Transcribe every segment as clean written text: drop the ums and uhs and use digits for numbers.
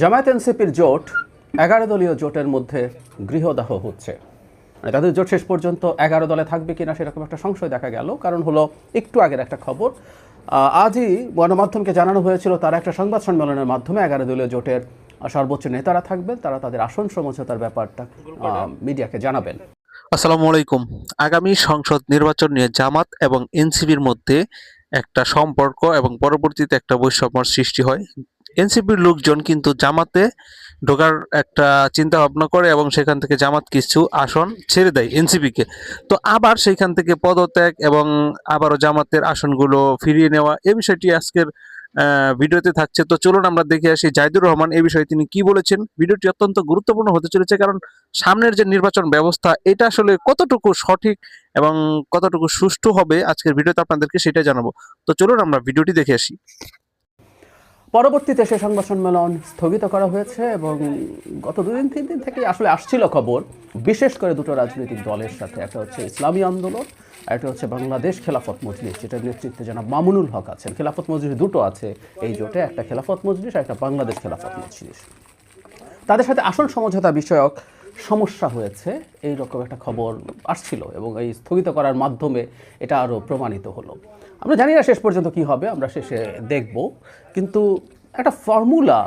জামায়াত এনসিপির জোট 11 দলীয় জোটের মধ্যে গৃহদাহ হচ্ছে। তাদের জোট শেষ পর্যন্ত 11 দলে থাকবে কিনা সেরকম একটা সংশয় দেখা গেল। কারণ হলো একটু আগের একটা খবর, আজই গণমাধ্যমকে জানানো হয়েছিল তারা একটা সংবাদ সম্মেলনের মাধ্যমে 11 দলীয় জোটের সর্বোচ্চ নেতারা থাকবেন, তারা তাদের আসন সমঝোতার ব্যাপারটা মিডিয়াকে জানাবেন। আসসালামু আলাইকুম। আগামী সংসদ নির্বাচন নিয়ে জামাত এবং এনসিপির মধ্যে একটা সম্পর্ক এবং পরবর্তীতে একটা বৈষম্যর সৃষ্টি হয়। এনসিপির লোকজন কিন্তু জামাতে ঢোকার একটা চিন্তা ভাবনা করে এবং সেখান থেকে জামাত কিছু আসন ছেড়ে দেয় এনসিপিকে। তো আবার সেইখান থেকে পদত্যাগ এবং আবারও জামাতের আসনগুলো ফিরিয়ে নেওয়া, এই বিষয়টি আজকের ভিডিওতে থাকছে। তো চলুন আমরা দেখে আসি জাহিদুর রহমান এই বিষয়ে তিনি কি বলেছেন। ভিডিওটি অত্যন্ত গুরুত্বপূর্ণ হতে চলেছে, কারণ সামনের যে নির্বাচন ব্যবস্থা এটা আসলে কতটুকু সঠিক এবং কতটুকু সুষ্ঠু হবে আজকের ভিডিওতে আপনাদেরকে সেটাই জানাবো। তো চলুন আমরা ভিডিওটি দেখে আসি। পরবর্তীতে সে সংবাদ সম্মেলন স্থগিত করা হয়েছে এবং গত 2-3 দিন থেকে আসলে আসছিল খবর, বিশেষ করে দুটো রাজনৈতিক দলের সাথে, একটা হচ্ছে ইসলামী আন্দোলন, একটা হচ্ছে বাংলাদেশ খেলাফত মজলিস, যেটার নেতৃত্বে জনাব মামুনুল হক আছেন। খেলাফত মজলিস দুটো আছে এই জোটে, একটা খেলাফত মজলিস আর একটা বাংলাদেশ খেলাফত মজলিস। তাদের সাথে আসল সমঝোতা বিষয়ক সমস্যা হয়েছে এইরকম একটা খবর আসছিল এবং এই স্থগিত করার মাধ্যমে এটা আরও প্রমাণিত হলো। আমরা জানি না শেষ পর্যন্ত কি হবে, আমরা শেষে দেখব। কিন্তু একটা ফর্মুলা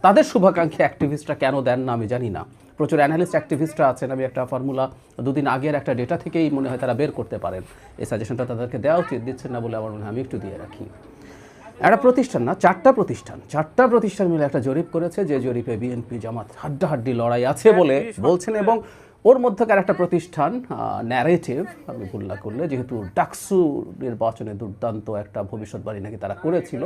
তাদের শুভাকাঙ্ক্ষী অ্যাক্টিভিস্টরা কেন দেন না আমি জানি না। প্রচুর অ্যানালিস্ট অ্যাক্টিভিস্টরা আছেন, আমি একটা ফর্মুলা 2 দিন আগের একটা ডেটা থেকেই মনে হয় তারা বের করতে পারেন। এই সাজেশনটা তাদেরকে দেওয়া উচিত, দিচ্ছেন না বলে আমার মনে হয়, আমি একটু দিয়ে রাখি। একটা প্রতিষ্ঠান না, চারটা প্রতিষ্ঠান মিলে একটা জরিপ করেছে, যে জরিপে বিএনপি জামাত হাড্ডাহাড্ডি লড়াই আছে বলে বলছেন। এবং ওর মধ্যকার একটা প্রতিষ্ঠান ন্যারেটিভ, আমি ভুল না করলে, যেহেতু ডাকসু নির্বাচনে দুর্দান্ত একটা ভবিষ্যৎবাণী নাকি তারা করেছিল,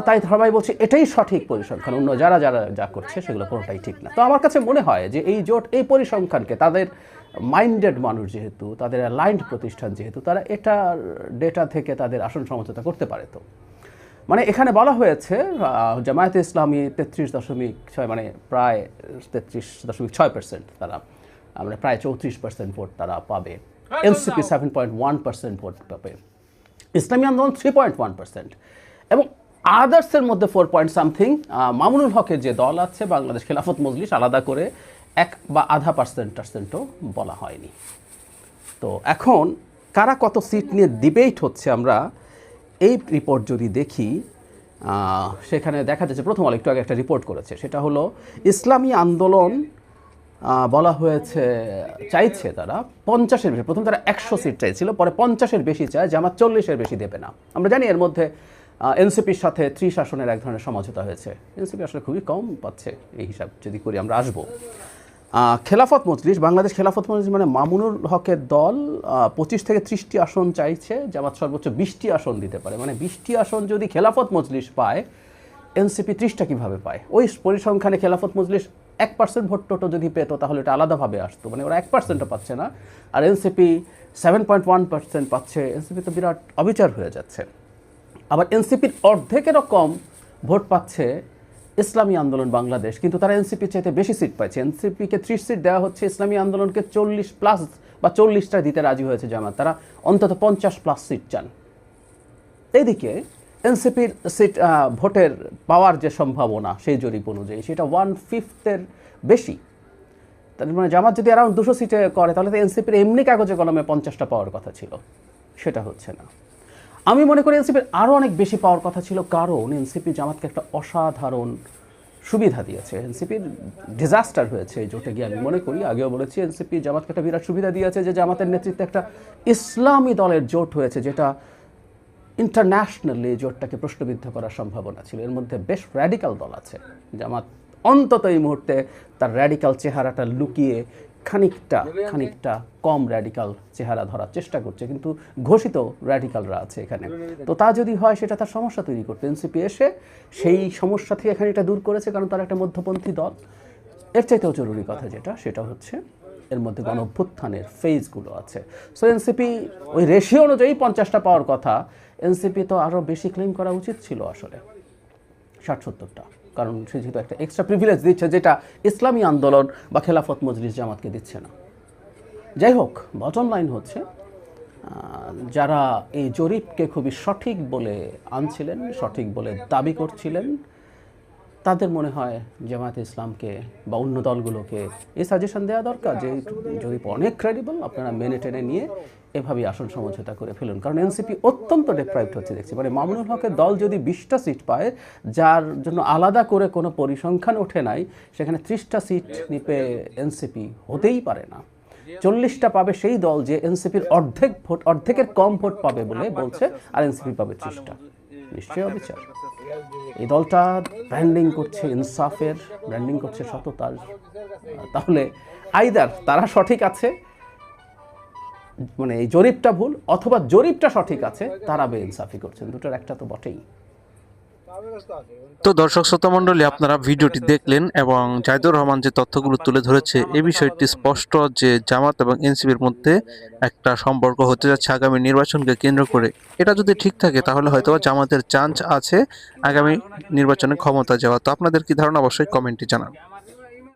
তাই সবাই বলছে এটাই সঠিক পরিসংখ্যান, অন্য যারা যা করছে সেগুলো কোনোটাই ঠিক না। তো আমার কাছে মনে হয় যে এই জোট এই পরিসংখ্যানকে, তাদের মাইন্ডেড মানুষ যেহেতু, তাদের অ্যালাইন্ড প্রতিষ্ঠান যেহেতু, তারা এটার ডেটা থেকে তাদের আসন সমঝোতা করতে পারে। তো মানে এখানে বলা হয়েছে জামায়াতে ইসলামী 33.6, মানে প্রায় 33.6%, তারা মানে প্রায় 34% ভোট তারা পাবে। এনসিপি 7.1% ভোট পাবে, ইসলামী আন্দোলন 3.1%, এবং আদার্সের মধ্যে 4 পয়েন্ট সামথিং মামুনুল হকের যে দল আছে বাংলাদেশ খেলাফত মজলিস, আলাদা করে 1 বা আধা পার্সেন্টও বলা হয়নি। তো এখন কারা কত সিট নিয়ে ডিবেট হচ্ছে, আমরা এই রিপোর্ট যদি দেখি, সেখানে দেখা যাচ্ছে, প্রথম আলো একটু আগে একটা রিপোর্ট করেছে, সেটা হলো ইসলামী আন্দোলন বলা হয়েছে চাইছে তারা 50-এর বেশি। প্রথম তারা 100 সিট চাইছিল, পরে 50-এর বেশি চায়, জামাত 40-এর বেশি দেবে না। আমরা জানি এর মধ্যে এনসিপির সাথে 30 আসনের এক ধরনের সমঝোতা হয়েছে। এনসিপি আসলে খুবই কম পাচ্ছে এই হিসাব যদি করি, আমরা আসবো। খেলাফত মজলিস, বাংলাদেশ খেলাফত মজলিস মানে মামুনুল হকের দল 25 থেকে 30টি আসন চাইছে, জামাত সর্বোচ্চ 20টি আসন দিতে পারে। মানে 20টি আসন যদি খেলাফত মজলিস পায়, এনসিপি 30টা কীভাবে পায়? ওই পরিসংখ্যানে খেলাফত মজলিস 1% ভোট টোটো যদি পেতো তাহলে এটা আলাদাভাবে আসতো, মানে ওরা 1%ও পাচ্ছে না, আর এনসিপি 7.1% পাচ্ছে। এনসিপি তো বিরাট অবিচার হয়ে যাচ্ছে। আবার এনসিপির অর্ধেকেরও কম ভোট পাচ্ছে ইসলামী আন্দোলন বাংলাদেশ, কিন্তু তারা এনসিপির চাইতে বেশি সিট পাচ্ছে। এনসিপিকে 30 সিট দেওয়া হচ্ছে, ইসলামী আন্দোলনকে 40+ বা 40টা দিতে রাজি হয়েছে জামাত, তারা অন্তত 50+ সিট চান। এইদিকে এনসিপির সিট ভোটের পাওয়ার যে সম্ভাবনা সেই জরিপ অনুযায়ী সেটা 1/5 বেশি। তার মানে জামাত যদি অ্যারাউন্ড 200 সিটে করে, তাহলে তো এনসিপির এমনি কাগজে কলমে 50টা পাওয়ার কথা ছিল, সেটা হচ্ছে না। আমি মনে করি এনসিপির আরও অনেক বেশি পাওয়ার কথা ছিল, কারণ এনসিপি জামাতকে একটা অসাধারণ সুবিধা দিয়েছে। এনসিপির ডিজাস্টার হয়েছে এই জোটে গিয়ে, আমি মনে করি, আগেও বলেছি, এনসিপি জামাতকে একটা বিরাট সুবিধা দিয়েছে যে জামাতের নেতৃত্বে একটা ইসলামী দলের জোট হয়েছে, যেটা ইন্টারন্যাশনালি জোটটাকে প্রশ্নবিদ্ধ করার সম্ভাবনা ছিল। এর মধ্যে বেশ র্যাডিক্যাল দল আছে, জামাত অন্তত এই মুহূর্তে তার র্যাডিক্যাল চেহারাটা লুকিয়ে খানিকটা কম র্যাডিক্যাল চেহারা ধরার চেষ্টা করছে, কিন্তু ঘোষিত র্যাডিক্যালরা আছে এখানে। তো তা যদি হয়, সেটা তার সমস্যা তৈরি করতে, এনসিপি এসে সেই সমস্যা থেকে খানিকটা দূর করেছে, কারণ তার একটা মধ্যপন্থী দল। এর চাইতেও জরুরি কথা সেটা হচ্ছে এর মধ্যে গণঅভ্যুত্থানের ফেজগুলো আছে। সো এনসিপি ওই রেশিও অনুযায়ী 50টা পাওয়ার কথা, এনসিপি তো আরও বেশি ক্লেম করা উচিত ছিল আসলে, 60-70টা, কারণ সে যেহেতু একটা এক্সট্রা প্রিভিলেজ দিচ্ছে, যেটা ইসলামী আন্দোলন বা খেলাফত মজলিস জামাতকে দিচ্ছে না। যাই হোক, বটম লাইন হচ্ছে, যারা এই জরিপকে খুবই সঠিক বলে আনছিলেন, সঠিক বলে দাবি করছিলেন, তাদের মনে হয় জামায়াতে ইসলামকে বা অন্য দলগুলোকে এই সাজেশন দেওয়া দরকার যে জরিপ অনেক ক্রেডিবল, আপনারা মেনে টেনে নিয়ে এভাবেই আসন সমঝোতা করে ফেলুন। কারণ এনসিপি অত্যন্ত ডেপ্রাইভড হচ্ছে দেখছি, মানে মামুনুল হকের দল যদি 20টা সিট পায়, যার জন্য আলাদা করে কোনো পরিসংখ্যান ওঠে নাই, সেখানে 30টা সিট নিপে এনসিপি হতেই পারে না। 40টা পাবে সেই দল যে এনসিপির অর্ধেকের কম ভোট পাবে বলে বলছে, আর এনসিপি পাবে 30টা। নিশ্চয়ই অবিচার। এই দলটা ব্র্যান্ডিং করছে ইনসাফের, ব্র্যান্ডিং করছে সততার। তাহলে আইদার তারা সঠিক আছে, মানে এই জরিপটা ভুল, অথবা জরিপটা সঠিক আছে, তারা বেইনসাফি করছেন। দুটোর একটা তো বটেই। তো দর্শক শ্রোতা মণ্ডলী, আপনারা ভিডিওটি দেখলেন এবং জাহিদুর রহমান যে তথ্যগুলো তুলে ধরেছে, এই বিষয়টি স্পষ্ট যে জামাত এবং এনসিপির মধ্যে একটা সম্পর্ক হতে যাচ্ছে আগামী নির্বাচনকে কেন্দ্র করে। এটা যদি ঠিক থাকে তাহলে হয়তো জামাতের চান্স আছে আগামী নির্বাচনে ক্ষমতা যাওয়া। তো আপনাদের কি ধারণা অবশ্যই কমেন্টে জানান।